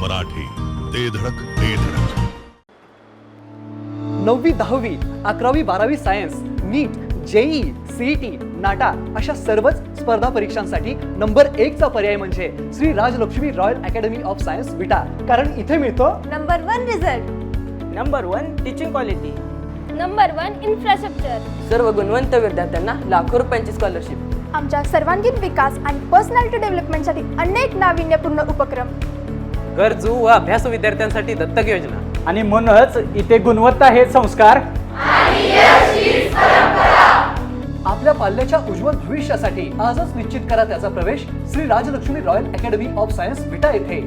मराठी, ते धडक ते धडक. 9वी 10वी 11वी 12वी science, NEET, JEE, CET, NATA अशा सर्वच स्पर्धा परीक्षांसाठी नंबर 1 चा पर्याय म्हणजे Shri Rajlakshmi royal academy of science Vita. कारण इथे मिळतो number 1 result, number 1 teaching quality, number 1 infrastructure, सर्व गुणवंत विद्यार्थ्यांना लाखो रुपयांची स्कॉलरशिप, आमच्या सर्वांगीण विकास आणि पर्सनॅलिटी डेव्हलपमेंटसाठी अनेक नाविन्यपूर्ण उपक्रम, गरजू व अभ्यासू विद्यार्थ्यांसाठी दत्तक योजना. आणि म्हणूनच इथे गुणवत्ता हे संस्कार आपल्या पाल्याच्या उज्ज्वल भविष्यासाठी आजच निश्चित करा त्याचा प्रवेश Shri Rajlakshmi royal academy of science Vita येथे.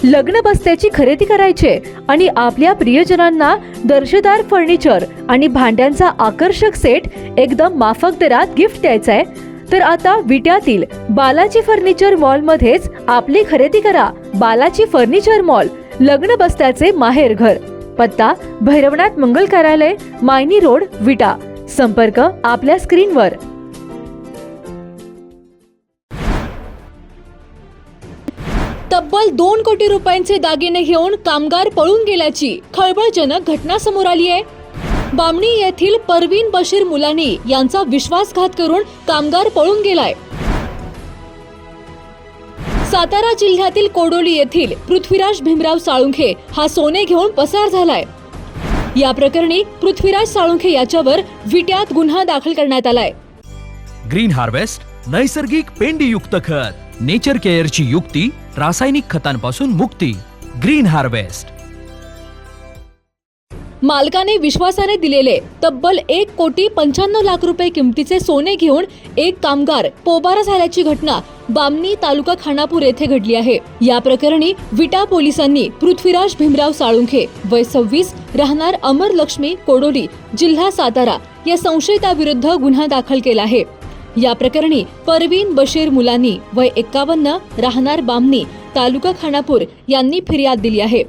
लग्न बस्त्याची खरेदी करायचे आणि आपल्या प्रियजनांना दर्जेदार फर्निचर आणि भांड्यांचा आकर्षक सेट एकदम माफक दरात गिफ्ट द्यायचा आहे, तर आता विट्यातील बालाजी फर्निचर मॉल मध्येच आपली खरेदी करा. बालाजी फर्निचर मॉल, लग्न बस्त्याचे माहेर घर. पत्ता भैरवनाथ मंगल कार्यालय, मायनी रोड, विटा. संपर्क आपल्या स्क्रीनवर. तब्बल 2 कोटी रुपयांचे दागिने घेऊन कामगार पळून गेल्याची खळबळजनक घटना समोर आली आहे. बामणी येथील परवीन बशीर मुलानी यांचा विश्वासघात करून कामगार पळून गेलाय. सातारा जिल्ह्यातील कोडोली येथील पृथ्वीराज भीमराव साळुंखे हा सोने घेऊन पसार झालाय. या प्रकरणी पृथ्वीराज साळुंखे याच्यावर विट्यात गुन्हा दाखल करण्यात आलाय. ग्रीन हार्वेस्ट नैसर्गिक पेंडीयुक्त खत, नेचर केअरची युक्ती, रासायनिक खतांपासून मुक्ती. Green harvest. मालकाने विश्वासाने दिलेले तब्बल 1,95,00,000 रुपये किमतीचे सोने घेऊन एक कामगार पोबारा झाल्याची घटना बामणी तालुका खानापूर येथे घडली आहे. या प्रकरणी विटा पोलिसांनी पृथ्वीराज भीमराव साळुंखे वय 26 राहणार अमर लक्ष्मी कोडोली जिल्हा सातारा या संशयिताविरुद्ध गुन्हा दाखल केला आहे. या प्रकरणी परवीन बशीर मुलानी वय 51 राहणार बामणी तालुका खानापूर यांनी फिर्याद दिली आहे.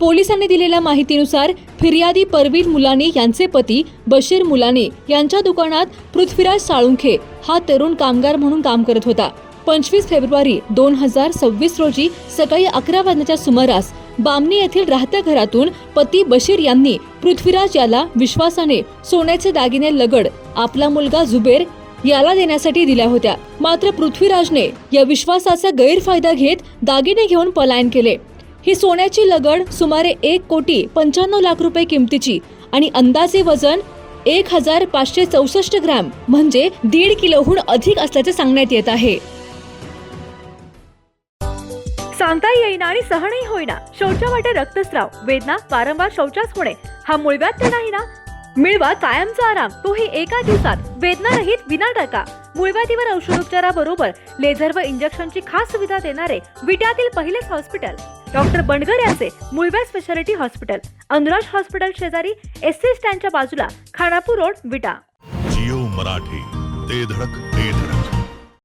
पोलिसांनी दिलेल्या माहितीनुसार फिर्यादी परवीन मुलानी यांचे पती बशीर मुलानी यांच्या दुकानात पृथ्वीराज साळुंखे हा तरुण कामगार म्हणून काम करत होता. 25 फेब्रुवारी 2026 रोजी सकाळी 11 वाजण्याच्या सुमारास बामणी येथील राहत्या घरातून पती बशीर यांनी पृथ्वीराज याला विश्वासाने सोन्याचे दागिने लगड आपला मुलगा जुबेर याला देण्यासाठी दिल्या होत्या. मात्र पृथ्वीराजने या विश्वासाचा गैरफायदा घेत दागिने घेऊन पलायन केले. ही सोन्याची लगड सुमारे 1,95,00,000 रुपये किमतीची आणि अंदाजे वजन 1,564 ग्रॅम म्हणजे 1.5 किलोहून अधिक असल्याचे सांगण्यात येत आहे. सांगता येईना आणि सहनही होईना, शौचा वाटे रक्तस्राव, वेदना, वारंवार शौचास होणे हा मूळव्याध नाही ना? मिळवा कायमचा आराम, तोही एका दिवसात, वेदनारहित विना टाका. मूळव्याधीवर औषधोपचाराबरोबर लेझर व इंजेक्शनची खास सुविधा देणारे विट्यातील पहिलेच हॉस्पिटल डॉक्टर बंडगर यांचे मूळव्याध स्पेशालिटी हॉस्पिटल, अनुराज हॉस्पिटल शेजारी, एससी स्टँडच्या बाजूला, खानापूर रोड, विटा. जिओ मराठी, ते धडक ते